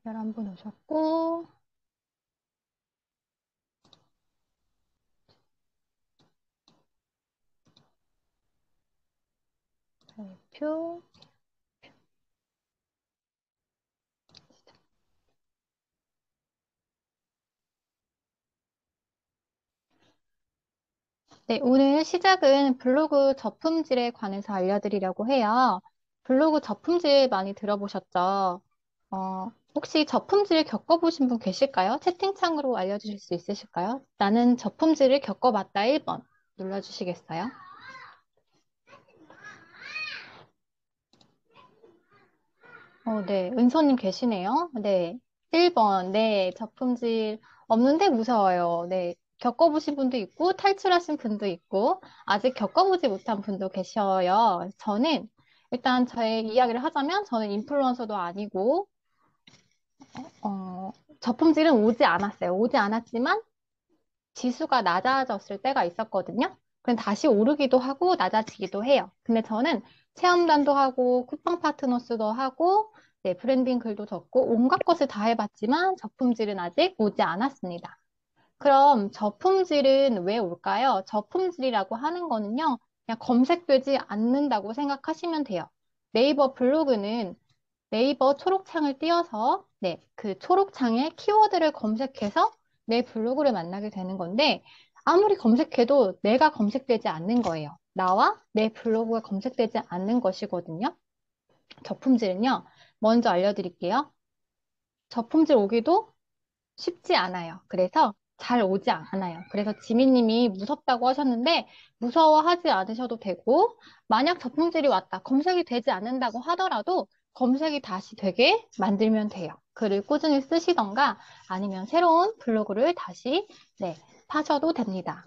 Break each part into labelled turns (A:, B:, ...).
A: 11분 오셨고, 발표. 네, 오늘 시작은 블로그 저품질에 관해서 알려드리려고 해요. 블로그 저품질 많이 들어보셨죠? 혹시 저품질 겪어보신 분 계실까요? 채팅창으로 알려주실 수 있으실까요? 나는 저품질을 겪어봤다 1번 눌러주시겠어요? 네, 은서님 계시네요. 네, 1번. 네, 저품질 없는데 무서워요. 네, 겪어보신 분도 있고, 탈출하신 분도 있고, 아직 겪어보지 못한 분도 계셔요. 저는, 일단 저의 이야기를 하자면, 저는 인플루언서도 아니고, 어, 저품질은 오지 않았어요. 오지 않았지만, 지수가 낮아졌을 때가 있었거든요. 그럼 다시 오르기도 하고 낮아지기도 해요. 근데 저는 체험단도 하고 쿠팡 파트너스도 하고 네, 브랜딩 글도 적고 온갖 것을 다 해봤지만 저품질은 아직 오지 않았습니다. 그럼 저품질은 왜 올까요? 저품질이라고 하는 거는요, 그냥 검색되지 않는다고 생각하시면 돼요. 네이버 블로그는 네이버 초록창을 띄워서 네, 그 초록창에 키워드를 검색해서 내 블로그를 만나게 되는 건데 아무리 검색해도 내가 검색되지 않는 거예요. 나와 내 블로그가 검색되지 않는 것이거든요. 저품질은요. 먼저 알려드릴게요. 저품질 오기도 쉽지 않아요. 그래서 잘 오지 않아요. 그래서 지민님이 무섭다고 하셨는데 무서워하지 않으셔도 되고 만약 저품질이 왔다, 검색이 되지 않는다고 하더라도 검색이 다시 되게 만들면 돼요. 글을 꾸준히 쓰시던가 아니면 새로운 블로그를 다시 네, 파셔도 됩니다.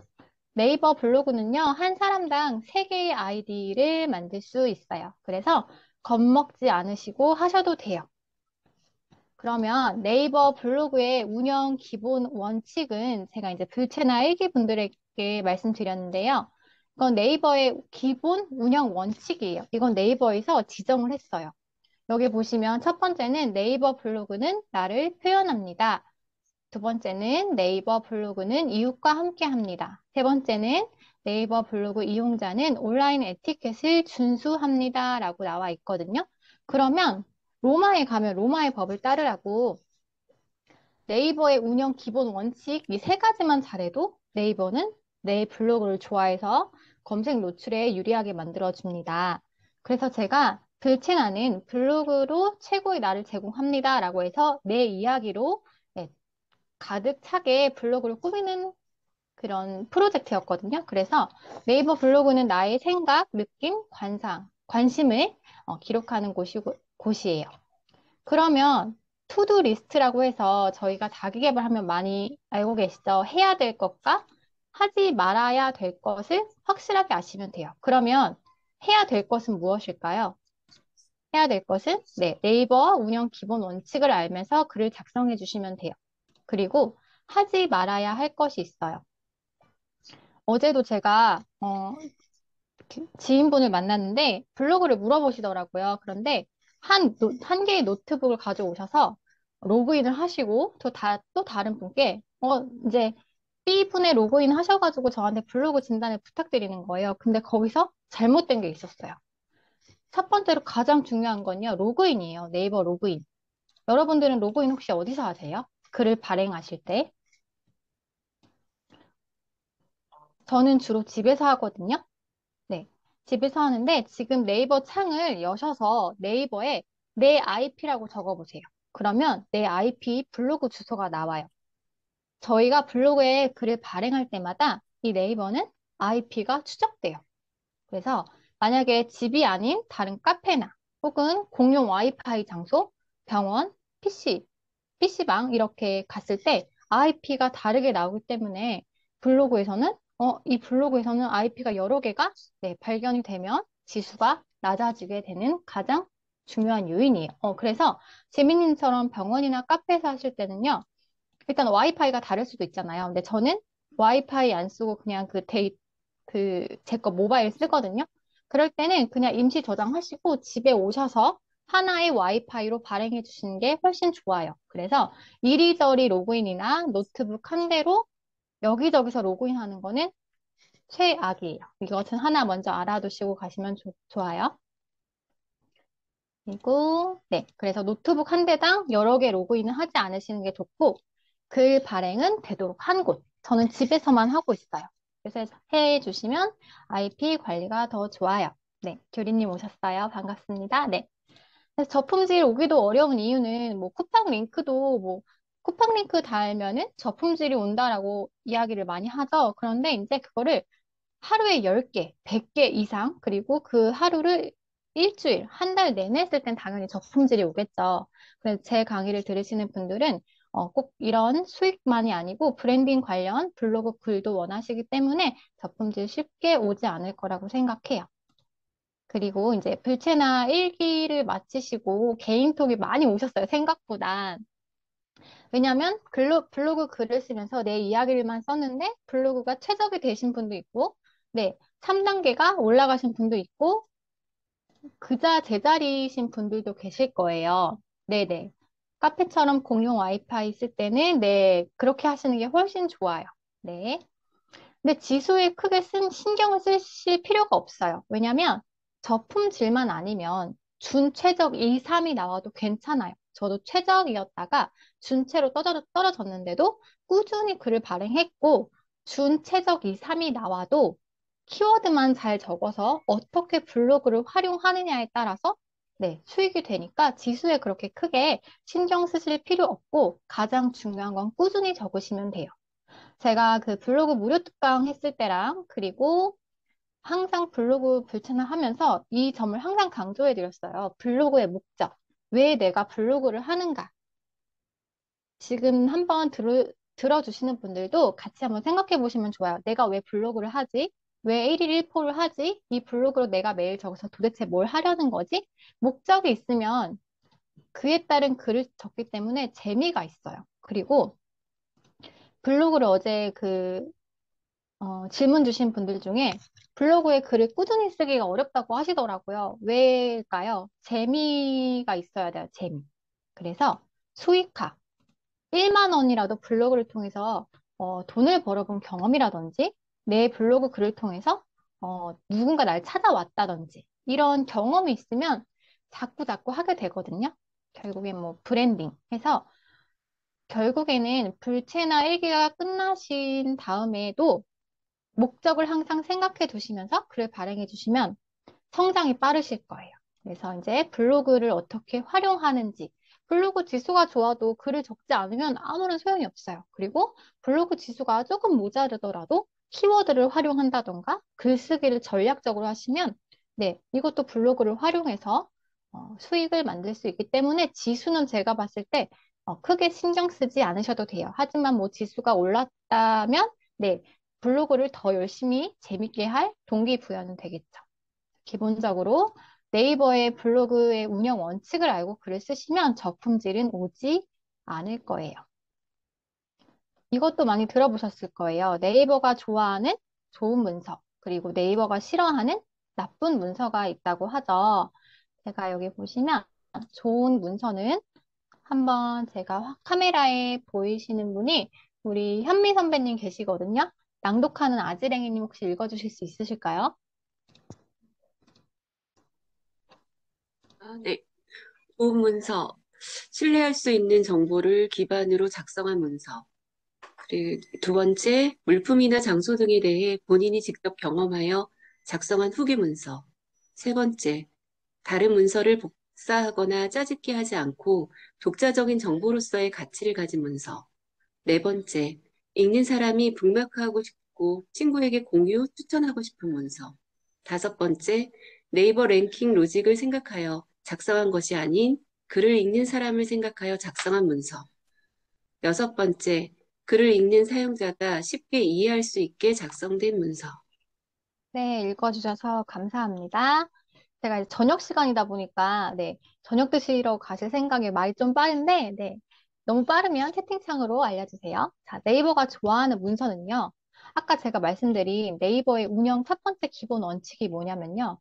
A: 네이버 블로그는요, 한 사람당 3개의 아이디를 만들 수 있어요. 그래서 겁먹지 않으시고 하셔도 돼요. 그러면 네이버 블로그의 운영 기본 원칙은 제가 이제 불체나 일기 분들에게 말씀드렸는데요. 이건 네이버의 기본 운영 원칙이에요. 이건 네이버에서 지정을 했어요. 여기 보시면 첫 번째는 네이버 블로그는 나를 표현합니다. 두 번째는 네이버 블로그는 이웃과 함께 합니다. 세 번째는 네이버 블로그 이용자는 온라인 에티켓을 준수합니다. 라고 나와 있거든요. 그러면 로마에 가면 로마의 법을 따르라고 네이버의 운영 기본 원칙 이 세 가지만 잘해도 네이버는 내 블로그를 좋아해서 검색 노출에 유리하게 만들어줍니다. 그래서 제가 글채나는 블로그로 최고의 나를 제공합니다. 라고 해서 내 이야기로 네, 가득 차게 블로그를 꾸미는 그런 프로젝트였거든요. 그래서 네이버 블로그는 나의 생각, 느낌, 관심을 기록하는 곳이에요. 그러면 투두 리스트라고 해서 저희가 자기 개발하면 많이 알고 계시죠? 해야 될 것과 하지 말아야 될 것을 확실하게 아시면 돼요. 그러면 해야 될 것은 무엇일까요? 해야 될 것은 네, 네이버 운영 기본 원칙을 알면서 글을 작성해 주시면 돼요. 그리고 하지 말아야 할 것이 있어요. 어제도 제가 지인분을 만났는데 블로그를 물어보시더라고요. 그런데 한 개의 노트북을 가져오셔서 로그인을 하시고 또 다른 분께 이제 B분의 로그인 하셔가지고 저한테 블로그 진단을 부탁드리는 거예요. 근데 거기서 잘못된 게 있었어요. 첫 번째로 가장 중요한 건요. 로그인이에요. 네이버 로그인. 여러분들은 로그인 혹시 어디서 하세요? 글을 발행하실 때. 저는 주로 집에서 하거든요. 네. 집에서 하는데 지금 네이버 창을 여셔서 네이버에 내 IP라고 적어보세요. 그러면 내 IP 블로그 주소가 나와요. 저희가 블로그에 글을 발행할 때마다 이 네이버는 IP가 추적돼요. 그래서 만약에 집이 아닌 다른 카페나 혹은 공용 와이파이 장소, 병원, PC방 이렇게 갔을 때 IP가 다르게 나오기 때문에 블로그에서는 이 블로그에서는 IP가 여러 개가 네, 발견이 되면 지수가 낮아지게 되는 가장 중요한 요인이에요. 그래서 재민님처럼 병원이나 카페에서 하실 때는요. 일단 와이파이가 다를 수도 있잖아요. 근데 저는 와이파이 안 쓰고 그냥 제 거 모바일 쓰거든요. 그럴 때는 그냥 임시 저장하시고 집에 오셔서 하나의 와이파이로 발행해 주시는 게 훨씬 좋아요. 그래서 이리저리 로그인이나 노트북 한 대로 여기저기서 로그인하는 거는 최악이에요. 이것은 하나 먼저 알아두시고 가시면 좋아요. 그리고 네, 그래서 노트북 한 대당 여러 개 로그인을 하지 않으시는 게 좋고 글 발행은 되도록 한 곳. 저는 집에서만 하고 있어요. 그래서 해 주시면 IP 관리가 더 좋아요. 네, 교리님 오셨어요. 반갑습니다. 네. 그래서 저품질 오기도 어려운 이유는 뭐 쿠팡 링크도 뭐 쿠팡 링크 달면은 저품질이 온다라고 이야기를 많이 하죠. 그런데 이제 그거를 하루에 10개, 100개 이상, 그리고 그 하루를 일주일, 한 달 내내 했을 땐 당연히 저품질이 오겠죠. 그래서 제 강의를 들으시는 분들은 꼭 이런 수익만이 아니고 브랜딩 관련 블로그 글도 원하시기 때문에 저품질 쉽게 오지 않을 거라고 생각해요. 그리고 이제 불체나 일기를 마치시고 개인톡이 많이 오셨어요, 생각보다. 왜냐면 블로그 글을 쓰면서 내 이야기를만 썼는데 블로그가 최적이 되신 분도 있고, 네, 3단계가 올라가신 분도 있고, 그자 제자리이신 분들도 계실 거예요. 네네. 카페처럼 공용 와이파이 있을 때는 네, 그렇게 하시는 게 훨씬 좋아요. 네. 근데 지수에 크게 신경을 쓰실 필요가 없어요. 왜냐면 저품질만 아니면 준최적 2, 3이 나와도 괜찮아요. 저도 최적이었다가 준최로 떨어졌는데도 꾸준히 글을 발행했고 준최적 2, 3이 나와도 키워드만 잘 적어서 어떻게 블로그를 활용하느냐에 따라서 네, 수익이 되니까 지수에 그렇게 크게 신경 쓰실 필요 없고 가장 중요한 건 꾸준히 적으시면 돼요. 제가 그 블로그 무료 특강 했을 때랑 그리고 항상 블로그 불채널 하면서 이 점을 항상 강조해 드렸어요. 블로그의 목적. 왜 내가 블로그를 하는가? 지금 한번 들어주시는 분들도 같이 한번 생각해 보시면 좋아요. 내가 왜 블로그를 하지? 왜 1일 1포를 하지? 이 블로그로 내가 매일 적어서 도대체 뭘 하려는 거지? 목적이 있으면 그에 따른 글을 적기 때문에 재미가 있어요. 그리고 블로그를 어제 질문 주신 분들 중에 블로그에 글을 꾸준히 쓰기가 어렵다고 하시더라고요. 왜일까요? 재미가 있어야 돼요, 재미. 그래서 수익화. 1만 원이라도 블로그를 통해서 돈을 벌어본 경험이라든지 내 블로그 글을 통해서 누군가 날 찾아왔다든지 이런 경험이 있으면 자꾸 자꾸 하게 되거든요. 결국엔 뭐 브랜딩 해서 결국에는 불체나 일기가 끝나신 다음에도 목적을 항상 생각해 두시면서 글을 발행해 주시면 성장이 빠르실 거예요. 그래서 이제 블로그를 어떻게 활용하는지, 블로그 지수가 좋아도 글을 적지 않으면 아무런 소용이 없어요. 그리고 블로그 지수가 조금 모자르더라도 키워드를 활용한다던가 글쓰기를 전략적으로 하시면 네, 이것도 블로그를 활용해서 수익을 만들 수 있기 때문에 지수는 제가 봤을 때 크게 신경 쓰지 않으셔도 돼요. 하지만 뭐 지수가 올랐다면 네, 블로그를 더 열심히 재밌게 할 동기부여는 되겠죠. 기본적으로 네이버의 블로그의 운영 원칙을 알고 글을 쓰시면 저품질은 오지 않을 거예요. 이것도 많이 들어보셨을 거예요. 네이버가 좋아하는 좋은 문서, 그리고 네이버가 싫어하는 나쁜 문서가 있다고 하죠. 제가 여기 보시면 좋은 문서는 한번 제가 카메라에 보이시는 분이 우리 현미 선배님 계시거든요. 낭독하는 아지랭이님 혹시 읽어주실 수 있으실까요?
B: 네. 좋은 문서, 신뢰할 수 있는 정보를 기반으로 작성한 문서. 그리고 두 번째, 물품이나 장소 등에 대해 본인이 직접 경험하여 작성한 후기 문서. 세 번째, 다른 문서를 복사하거나 짜집기 하지 않고 독자적인 정보로서의 가치를 가진 문서. 네 번째, 읽는 사람이 북마크하고 싶고 친구에게 공유, 추천하고 싶은 문서. 다섯 번째, 네이버 랭킹 로직을 생각하여 작성한 것이 아닌 글을 읽는 사람을 생각하여 작성한 문서. 여섯 번째, 글을 읽는 사용자가 쉽게 이해할 수 있게 작성된 문서.
A: 네, 읽어주셔서 감사합니다. 제가 이제 저녁 시간이다 보니까, 네, 저녁 드시러 가실 생각에 말이 좀 빠른데, 네, 너무 빠르면 채팅창으로 알려주세요. 자, 네이버가 좋아하는 문서는요. 아까 제가 말씀드린 네이버의 운영 첫 번째 기본 원칙이 뭐냐면요.